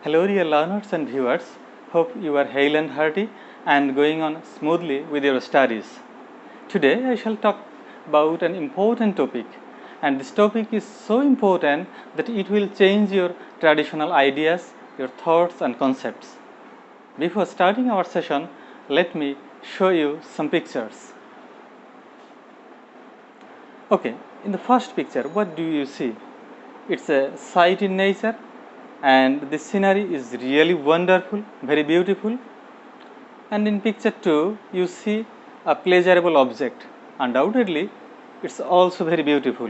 Hello dear learners and viewers, hope you are hale and hearty and going on smoothly with your studies. Today I shall talk about an important topic, and this topic is so important that it will change your traditional ideas, your thoughts and concepts. Before starting our session, let me show you some pictures. Okay, in the first picture, what do you see? It's a sight in nature, and the scenery is really wonderful, very beautiful. And in picture 2, you see a pleasurable object. Undoubtedly, it's also very beautiful.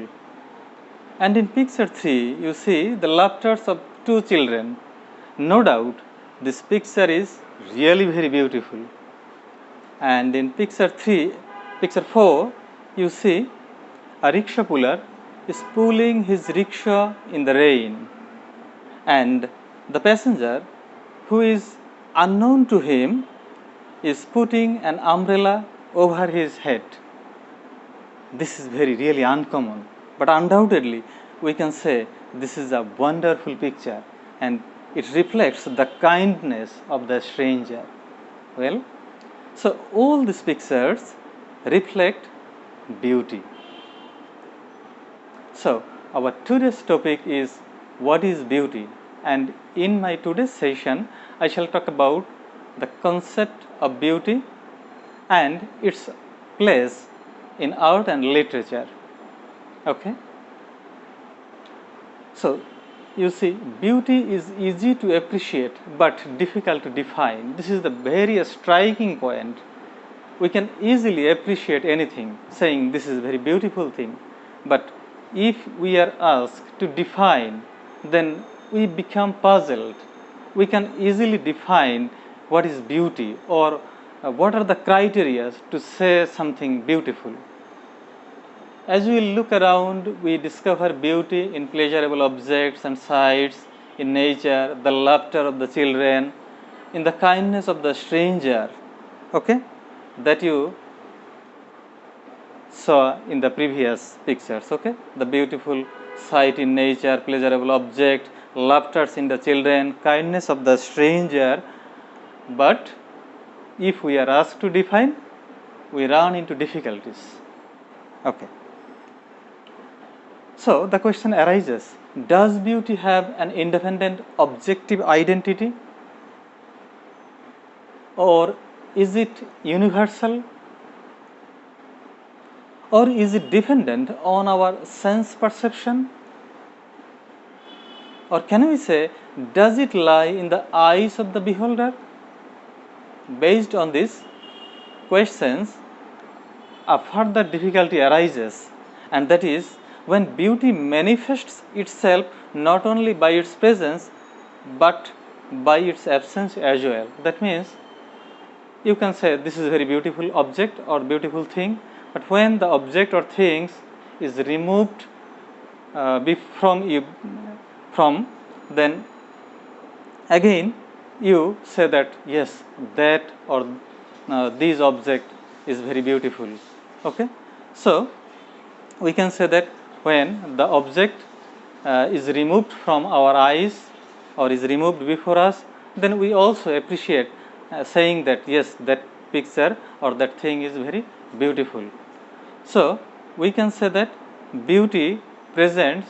And in picture 3, you see the laughter of two children. No doubt, this picture is really very beautiful. And in picture 4, you see a rickshaw puller is pulling his rickshaw in the rain, and the passenger, who is unknown to him, is putting an umbrella over his head. This is really uncommon, but undoubtedly we can say this is a wonderful picture and it reflects the kindness of the stranger. Well, so all these pictures reflect beauty. So our today's topic is what is beauty, and in my today's session I shall talk about the concept of beauty and its place in art and literature. Okay, so you see, beauty is easy to appreciate but difficult to define. This is the very striking point. We can easily appreciate anything, saying this is a very beautiful thing, but if we are asked to define, then we become puzzled. We can easily define what is beauty or what are the criteria to say something beautiful. As we look around, we discover beauty in pleasurable objects and sights, in nature, the laughter of the children, in the kindness of the stranger, okay, that you saw in the previous pictures. Okay, the beautiful sight in nature, pleasurable object, laughter in the children, kindness of the stranger. But if we are asked to define, we run into difficulties. Okay, so the question arises, does beauty have an independent objective identity, or is it universal, or is it dependent on our sense perception? Or can we say, does it lie in the eyes of the beholder? Based on these questions, a further difficulty arises, and that is when beauty manifests itself not only by its presence but by its absence as well. That means you can say this is a very beautiful object or beautiful thing, but when the object or things is removed from, then again you say that yes, that or this object is very beautiful. Okay, so we can say that when the object is removed from our eyes or is removed before us, then we also appreciate saying that yes, that picture or that thing is very beautiful. So we can say that beauty presents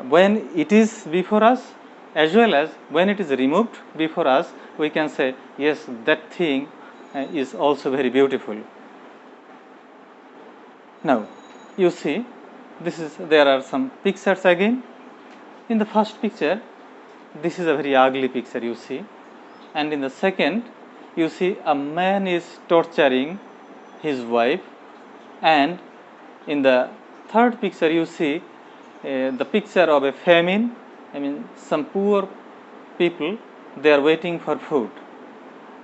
when it is before us as well as when it is removed before us. We can say yes, that thing is also very beautiful. Now you see, there are some pictures again. In the first picture, this is a very ugly picture, you see, and in the second you see a man is torturing his wife, and in the third picture you see the picture of a famine. I mean, some poor people, they are waiting for food.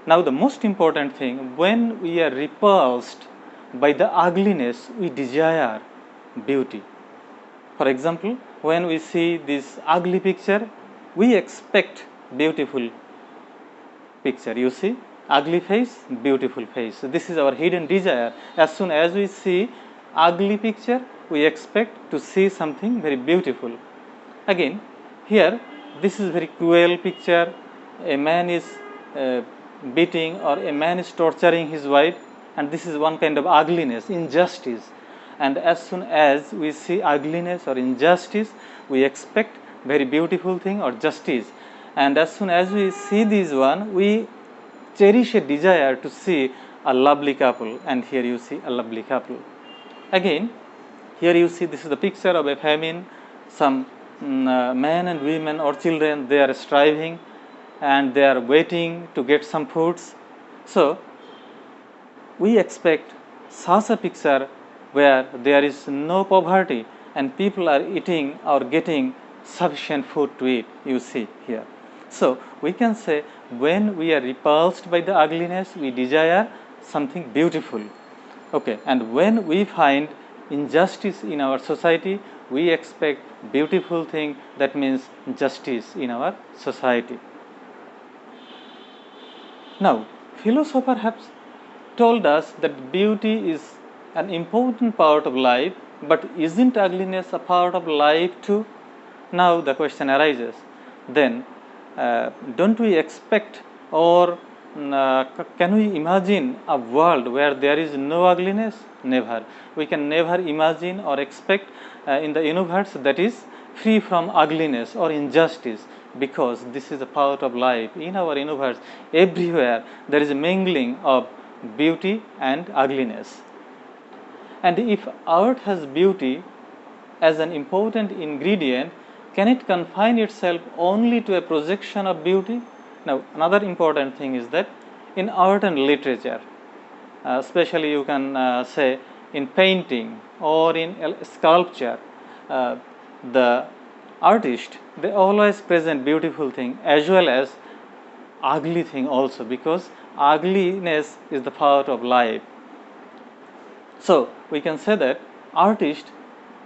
Now the most important thing, when we are repulsed by the ugliness, we desire beauty. For example, when we see this ugly picture, we expect beautiful picture. You see, ugly face, beautiful face. So this is our hidden desire. As soon as we see ugly picture, we expect to see something very beautiful. Again, here this is very cruel picture. A man is beating, or a man is torturing his wife, and this is one kind of ugliness, injustice. And as soon as we see ugliness or injustice, we expect very beautiful thing or justice. And as soon as we see this one, we cherish a desire to see a lovely couple, and here you see a lovely couple. Again, here you see, this is the picture of a famine. Some men and women or children, they are striving and they are waiting to get some foods. So we expect such a picture where there is no poverty and people are eating or getting sufficient food to eat, you see here. So we can say, when we are repulsed by the ugliness, we desire something beautiful. Okay, and when we find injustice in our society, we expect beautiful thing, that means justice in our society. Now, philosophers have told us that beauty is an important part of life, but isn't ugliness a part of life too? Now the question arises, then don't we expect, or can we imagine a world where there is no ugliness? Never. We can never imagine or expect in the universe that is free from ugliness or injustice, because this is a part of life. In our universe, everywhere there is a mingling of beauty and ugliness. And if art has beauty as an important ingredient, can it confine itself only to a projection of beauty? Now, another important thing is that in art and literature, especially you can say in painting or in sculpture, the artist, they always present beautiful thing as well as ugly thing also, because ugliness is the part of life. So we can say that artist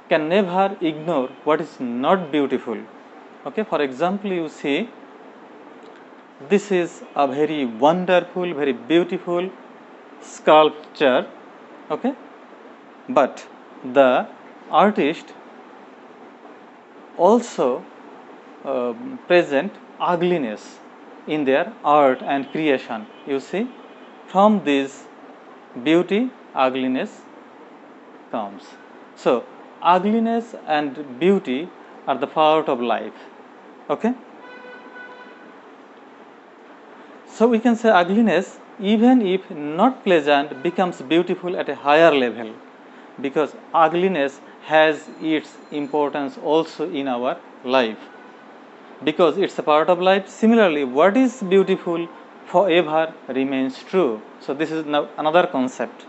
can never ignore what is not beautiful. Okay, for example, you see, this is a very wonderful, very beautiful sculpture. Okay, but the artist also present ugliness in their art and creation. You see, from this beauty, ugliness comes. So ugliness and beauty are the part of life. Okay, so we can say ugliness, even if not pleasant, becomes beautiful at a higher level, because ugliness has its importance also in our life, because it's a part of life. Similarly, what is beautiful forever remains true. So this is now another concept.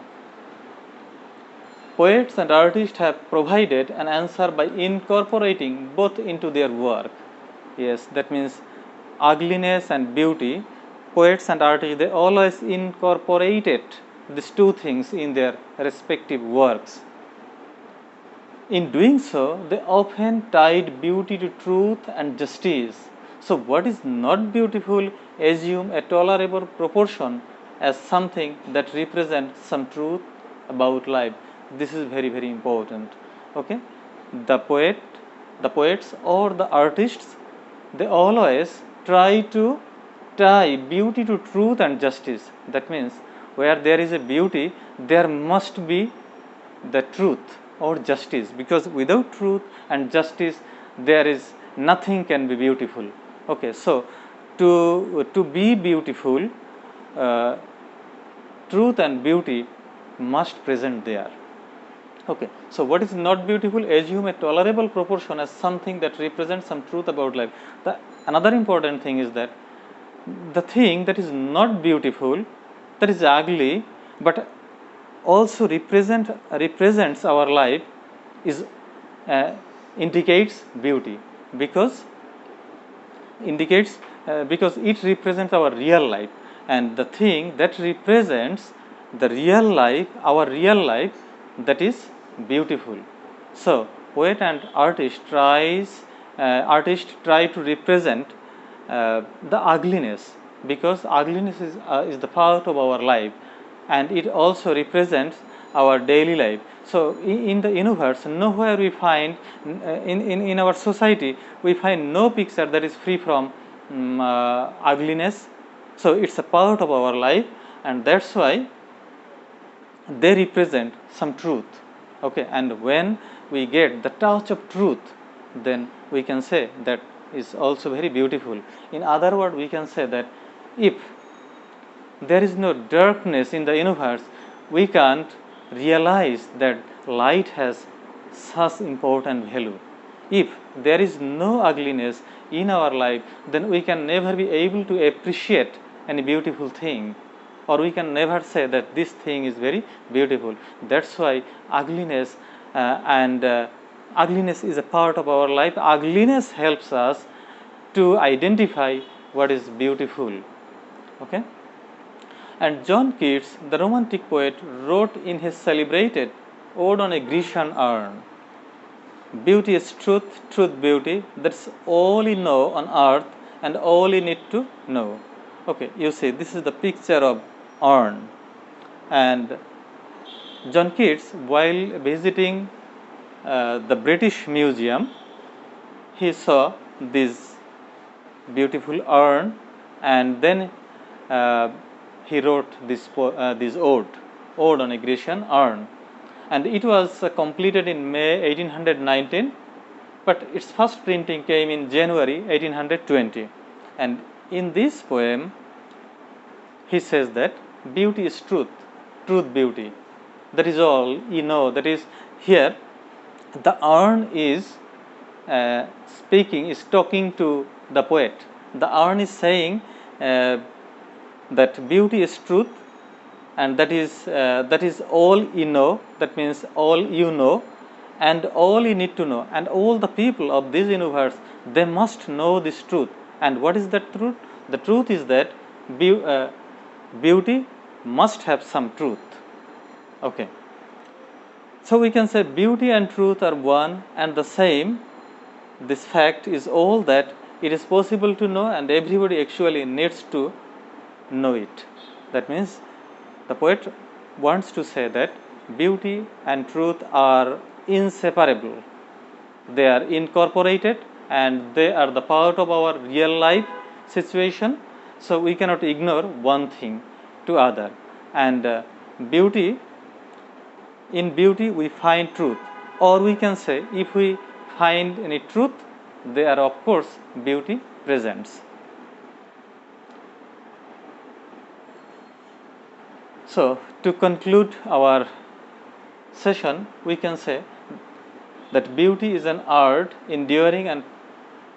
Poets and artists have provided an answer by incorporating both into their work. Yes, that means ugliness and beauty, poets and artists, they always incorporated these two things in their respective works. In doing so, they often tied beauty to truth and justice. So what is not beautiful, assume a tolerable proportion as something that represents some truth about life. This is very, very important. Okay, the poets or the artists, they always try to tie beauty to truth and justice. That means where there is a beauty, there must be the truth or justice, because without truth and justice, there is nothing can be beautiful. Okay, so to be beautiful, truth and beauty must present there. Okay, so what is not beautiful, assume a tolerable proportion as something that represents some truth about life. Another important thing is that the thing that is not beautiful, that is ugly, but also represents our life, is indicates beauty, because it represents our real life, and the thing that represents the real life, our real life, that is beautiful. So poet and artist try to represent the ugliness, because ugliness is the part of our life, and it also represents our daily life. So in the universe, nowhere we find, in our society, we find no picture that is free from ugliness. So it's a part of our life, and that's why they represent some truth. Okay, and when we get the touch of truth, then we can say that is also very beautiful. In other words, we can say that if there is no darkness in the universe, we can't realize that light has such important value. If there is no ugliness in our life, then we can never be able to appreciate any beautiful thing, or we can never say that this thing is very beautiful. That's why ugliness ugliness is a part of our life. Ugliness helps us to identify what is beautiful. Okay. And John Keats, the Romantic poet, wrote in his celebrated Ode on a Grecian Urn, beauty is truth, truth beauty, that's all you know on earth and all you need to know. Okay, you see, this is the picture of urn. And John Keats, while visiting the British Museum, he saw this beautiful urn, and then he wrote this ode on a Grecian urn, and it was completed in May 1819, but its first printing came in January 1820. And in this poem, he says that beauty is truth, truth beauty. That is all you know. That is, here the urn is talking to the poet. The urn is saying that beauty is truth, and that is all you know. That means all you know, and all you need to know, and all the people of this universe, they must know this truth. And what is that truth? The truth is that beauty must have some truth. Okay. So we can say beauty and truth are one and the same. This fact is all that it is possible to know, and everybody actually needs to know it. That means the poet wants to say that beauty and truth are inseparable. They are incorporated, and they are the part of our real life situation. So we cannot ignore one thing to other. And in beauty we find truth, or we can say if we find any truth, there of course beauty presents. So to conclude our session, we can say that beauty is an art enduring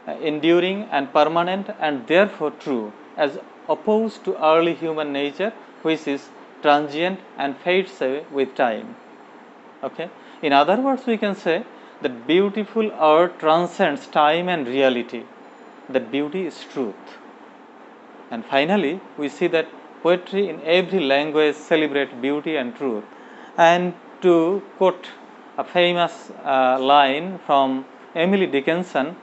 and permanent, and therefore true, as opposed to early human nature, which is transient and fades away with time. Okay. In other words, we can say that beautiful art transcends time and reality. That beauty is truth. And finally, we see that poetry in every language celebrates beauty and truth. And to quote a famous line from Emily Dickinson,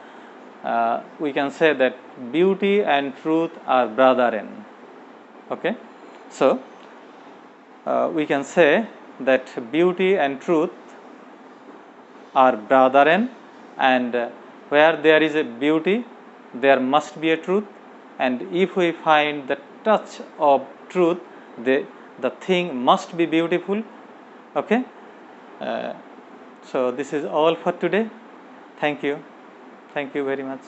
we can say that beauty and truth are brethren. Okay. So we can say that beauty and truth are brethren, and where there is a beauty, there must be a truth, and if we find the touch of truth, the thing must be beautiful. Okay. So this is all for today. Thank you very much.